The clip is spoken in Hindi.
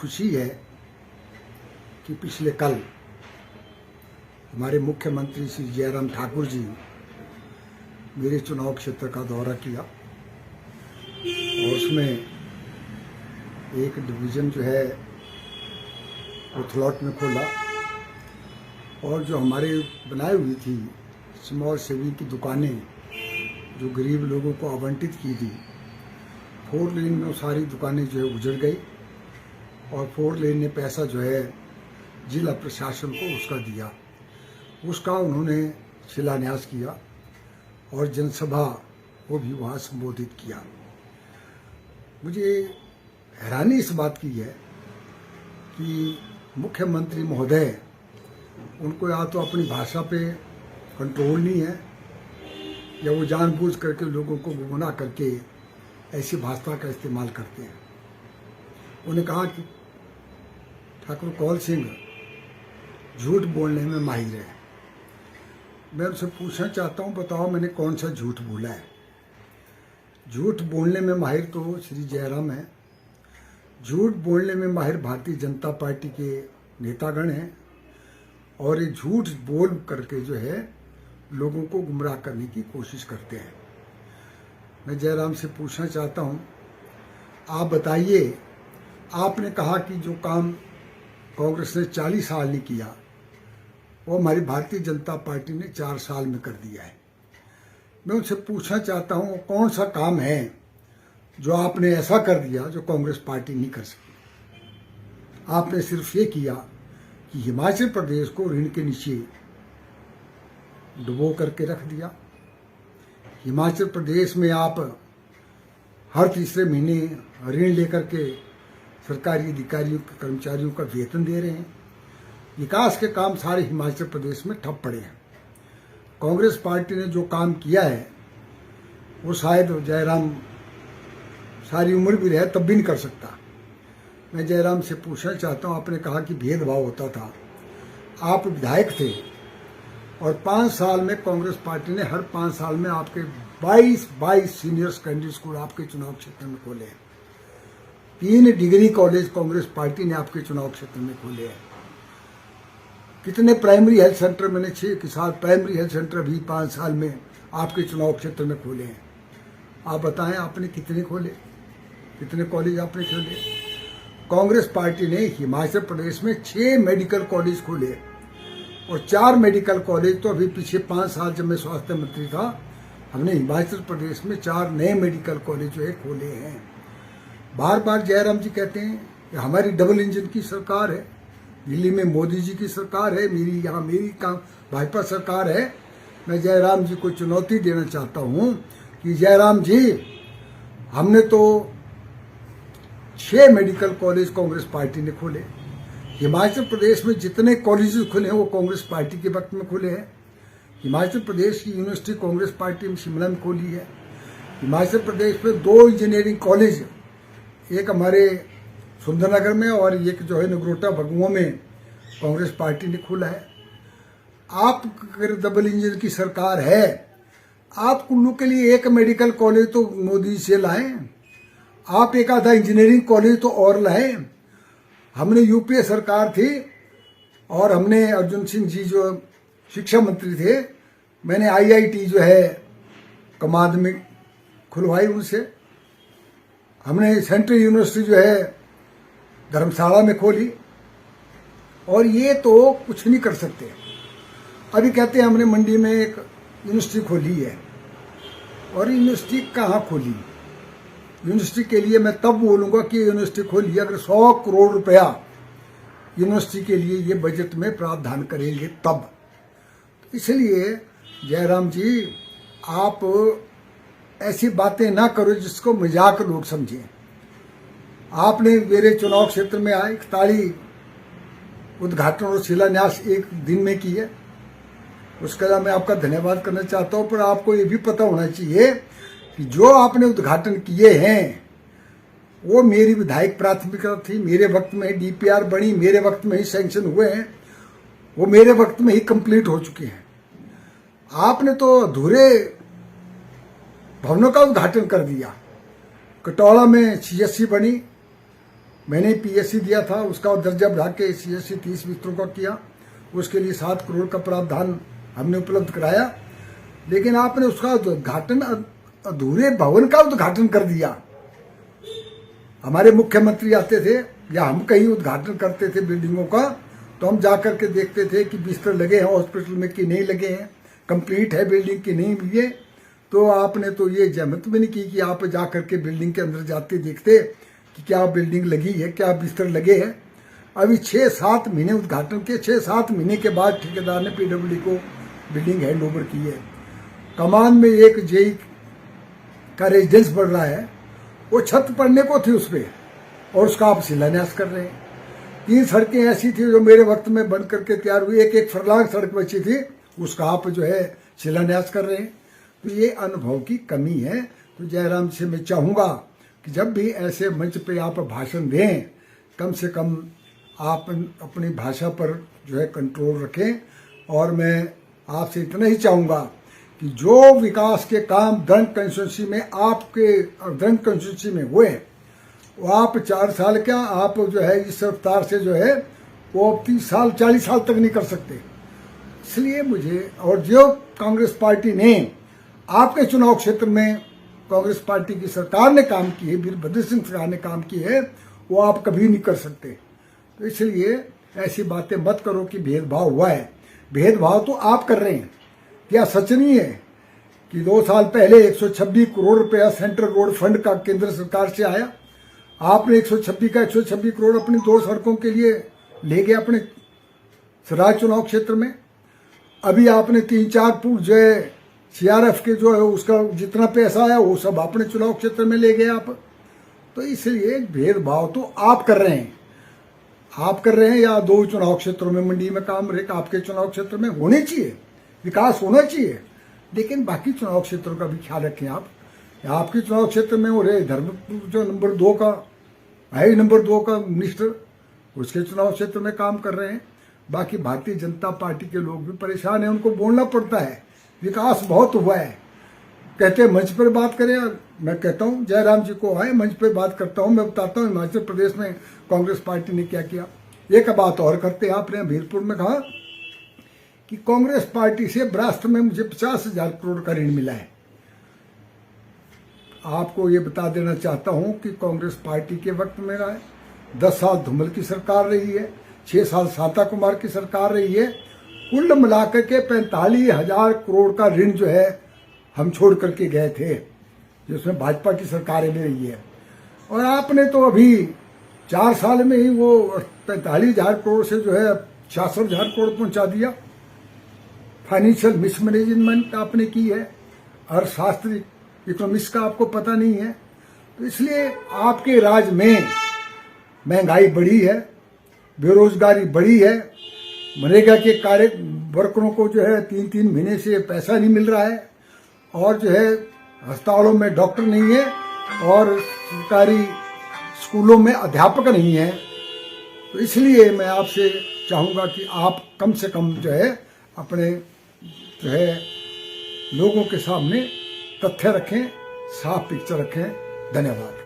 खुशी है कि पिछले कल हमारे मुख्यमंत्री श्री जयराम ठाकुर जी मेरे चुनाव क्षेत्र का दौरा किया और उसमें एक डिवीज़न जो है उथलौट में खोला और जो हमारे बनाई हुई थी स्मॉल सेविंग की दुकानें जो गरीब लोगों को आवंटित की थी, 4 लेन में वो सारी दुकानें जो है उजड़ गई और 4 लेन ने पैसा जो है जिला प्रशासन को उसका दिया। उसका उन्होंने शिलान्यास किया और जनसभा को भी वहाँ संबोधित किया। मुझे हैरानी इस बात की है कि मुख्यमंत्री महोदय उनको या तो अपनी भाषा पे कंट्रोल नहीं है या वो जानबूझ करके लोगों को गुमराह करके ऐसी भाषा का इस्तेमाल करते हैं। उन्हें कहा कि ठाकुर कौल सिंह झूठ बोलने में माहिर है। मैं उनसे पूछना चाहता हूँ, बताओ मैंने कौन सा झूठ बोला है? झूठ बोलने में माहिर तो श्री जयराम है, झूठ बोलने में माहिर भारतीय जनता पार्टी के नेतागण हैं और ये झूठ बोल करके जो है लोगों को गुमराह करने की कोशिश करते हैं। मैं जयराम से पूछना चाहता हूं, आप बताइए, आपने कहा कि जो काम कांग्रेस ने 40 साल नहीं किया वो हमारी भारतीय जनता पार्टी ने 4 साल में कर दिया है। मैं उनसे पूछना चाहता हूं, कौन सा काम है जो आपने ऐसा कर दिया जो कांग्रेस पार्टी नहीं कर सकी? आपने सिर्फ ये किया कि हिमाचल प्रदेश को ऋण के नीचे डुबो करके रख दिया। हिमाचल प्रदेश में आप हर तीसरे महीने ऋण लेकर के सरकारी अधिकारियों कर्मचारियों का वेतन दे रहे हैं। विकास के काम सारे हिमाचल प्रदेश में ठप पड़े हैं। कांग्रेस पार्टी ने जो काम किया है वो शायद जयराम सारी उम्र भी रहे तब भी नहीं कर सकता। मैं जयराम से पूछना चाहता हूँ, आपने कहा कि भेदभाव होता था, आप विधायक थे और 5 साल में कांग्रेस पार्टी ने हर 5 साल में आपके 22 सीनियर सेकेंडरी स्कूल आपके चुनाव क्षेत्र में खोले हैं। 3 डिग्री कॉलेज कांग्रेस पार्टी ने आपके चुनाव क्षेत्र में खोले हैं। कितने प्राइमरी हेल्थ सेंटर मैंने 6 साल प्राइमरी हेल्थ सेंटर भी 5 साल में आपके चुनाव क्षेत्र में खोले हैं। आप बताएं, आपने कितने खोले, कितने कॉलेज आपने खोले? कांग्रेस पार्टी ने हिमाचल प्रदेश में 6 मेडिकल कॉलेज खोले और 4 मेडिकल कॉलेज तो अभी पीछे 5 साल जब मैं स्वास्थ्य मंत्री था हमने हिमाचल प्रदेश में 4 नए मेडिकल कॉलेज जो है खोले हैं। बार बार जयराम जी कहते हैं कि हमारी डबल इंजन की सरकार है, दिल्ली में मोदी जी की सरकार है, यहाँ मेरी भाजपा सरकार है। मैं जयराम जी को चुनौती देना चाहता हूँ कि जयराम जी, हमने तो 6 मेडिकल कॉलेज कांग्रेस पार्टी ने खोले। हिमाचल प्रदेश में जितने कॉलेजेस खुले हैं वो कांग्रेस पार्टी के वक्त में खुले हैं। हिमाचल प्रदेश की यूनिवर्सिटी कांग्रेस पार्टी ने शिमला में खोली है। हिमाचल प्रदेश में 2 इंजीनियरिंग कॉलेज, एक हमारे सुंदरनगर में और एक जो है नगरोटा भगुआ में कांग्रेस पार्टी ने खोला है। आप अगर डबल इंजन की सरकार है, आप कुल्लू के लिए एक मेडिकल कॉलेज तो मोदी से लाएं, आप एक आधा इंजीनियरिंग कॉलेज तो और लाएं। हमने यूपीए सरकार थी और हमने अर्जुन सिंह जी जो शिक्षा मंत्री थे, मैंने आईआईटी जो है कमाद में खुलवाई उनसे। हमने सेंट्रल यूनिवर्सिटी जो है धर्मशाला में खोली और ये तो कुछ नहीं कर सकते। अभी कहते हैं हमने मंडी में एक यूनिवर्सिटी खोली है और यूनिवर्सिटी कहाँ खोली? यूनिवर्सिटी के लिए मैं तब बोलूँगा कि यूनिवर्सिटी खोली अगर 100 करोड़ रुपया यूनिवर्सिटी के लिए ये बजट में प्रावधान करेंगे तब। इसलिए जयराम जी, आप ऐसी बातें ना करो जिसको मजाक लोग समझें। आपने मेरे चुनाव क्षेत्र में आए 41 उद्घाटन और शिलान्यास एक दिन में किए, उसके लिए मैं आपका धन्यवाद करना चाहता हूँ। पर आपको ये भी पता होना चाहिए कि जो आपने उद्घाटन किए हैं वो मेरी विधायक प्राथमिकता थी। मेरे वक्त में ही डीपीआर बनी, मेरे वक्त में ही सैंक्शन हुए हैं, वो मेरे वक्त में ही कंप्लीट हो चुके हैं। आपने तो अधूरे भवनों का उद्घाटन कर दिया। कटौला में सीएससी बनी, मैंने पीएससी दिया था, उसका दर्जा बढ़ा के सीएससी 30 बिस्तरों का किया। उसके लिए 7 करोड़ का प्रावधान हमने उपलब्ध कराया, लेकिन आपने उसका उद्घाटन, अधूरे भवन का उद्घाटन कर दिया। हमारे मुख्यमंत्री आते थे या हम कहीं उद्घाटन करते थे बिल्डिंगों का, तो हम जाकर के देखते थे कि बिस्तर लगे हैं हॉस्पिटल में कि नहीं लगे हैं, कंप्लीट है बिल्डिंग की नहीं हुई है। तो आपने तो ये जहमत भी नहीं की कि आप जाकर के बिल्डिंग के अंदर जाते देखते कि क्या बिल्डिंग लगी है, क्या बिस्तर लगे हैं। अभी 6-7 महीने उद्घाटन के 6-7 महीने के बाद ठेकेदार ने पीडब्ल्यूडी को बिल्डिंग हैंड ओवर की है। कमान में एक जेई का रेजिडेंस बढ़ रहा है, वो छत पड़ने को थी उस पर, और उसका आप शिलान्यास कर रहे हैं। 3 सड़कें ऐसी थी जो मेरे वक्त में बन करके तैयार हुई, एक फरलांग सड़क बची थी, उसका आप जो है शिलान्यास कर रहे हैं। तो ये अनुभव की कमी है। तो जयराम से मैं चाहूँगा कि जब भी ऐसे मंच पे आप भाषण दें, कम से कम आप अपनी भाषा पर जो है कंट्रोल रखें। और मैं आपसे इतना ही चाहूँगा कि जो विकास के काम दरंग कंस्टिट्यूंसी में आपके दरंग कंस्टिट्यूंसी में हुए, वो आप 4 साल क्या आप जो है इस रफ्तार से जो है वो 30 साल 40 साल तक नहीं कर सकते। इसलिए मुझे, और जो कांग्रेस पार्टी ने आपके चुनाव क्षेत्र में कांग्रेस पार्टी की सरकार ने काम की है, वीरभद्र सिंह सरकार ने काम की है, वो आप कभी नहीं कर सकते। तो इसलिए ऐसी बातें मत करो कि भेदभाव हुआ है। भेदभाव तो आप कर रहे हैं। क्या सच नहीं है कि 2 साल पहले 126 करोड़ रुपया सेंट्रल रोड फंड का केंद्र सरकार से आया, आपने 126 करोड़ अपनी 2 सड़कों के लिए ले गए अपने सराय चुनाव क्षेत्र में। अभी आपने 3-4 फुट जो है सीआरएफ के जो है उसका जितना पैसा आया वो सब अपने चुनाव क्षेत्र में ले गए आप। तो इसलिए भेदभाव तो आप कर रहे हैं, या 2 चुनाव क्षेत्रों में मंडी में काम रहे, आपके चुनाव क्षेत्र में होने चाहिए, विकास होना चाहिए, लेकिन बाकी चुनाव क्षेत्रों का भी ख्याल रखें आप। आपके चुनाव क्षेत्र में हो रहे धर्मपुर जो नंबर 2 का है, नंबर 2 का मिनिस्टर, उसके चुनाव क्षेत्र में काम कर रहे हैं। बाकी भारतीय जनता पार्टी के लोग भी परेशान हैं, उनको बोलना पड़ता है। विकास बहुत हुआ है, कहते हैं मंच पर बात करें। मैं कहता हूं जयराम जी को आए, मंच पर बात करता हूं, मैं बताता हूं हिमाचल प्रदेश में कांग्रेस पार्टी ने क्या किया। एक बात और करते हैं, आपने वीरपुर में कहा कि कांग्रेस पार्टी से विरासत में मुझे 50,000 करोड़ का ऋण मिला है। आपको ये बता देना चाहता हूं कि कांग्रेस पार्टी के वक्त में रहा है, 10 साल धूमल की सरकार रही है, 6 साल शांता कुमार की सरकार रही है, कुल मिलाकर के 45,000 करोड़ का ऋण जो है हम छोड़ करके गए थे, जिसमें भाजपा की सरकारें भी रही है। और आपने तो अभी 4 साल में ही वो 45,000 करोड़ से जो है 66,000 करोड़ पहुंचा दिया। फाइनेंशियल मिसमैनेजमेंट आपने की है, अर्थशास्त्री इकोनॉमिक्स का आपको पता नहीं है। तो इसलिए आपके राज में महंगाई बढ़ी है, बेरोजगारी बढ़ी है, मनरेगा के कार्य वर्करों को जो है 3-3 महीने से पैसा नहीं मिल रहा है, और जो है अस्पतालों में डॉक्टर नहीं है, और सरकारी स्कूलों में अध्यापक नहीं है। तो इसलिए मैं आपसे चाहूँगा कि आप कम से कम जो है अपने जो है लोगों के सामने तथ्य रखें, साफ पिक्चर रखें। धन्यवाद।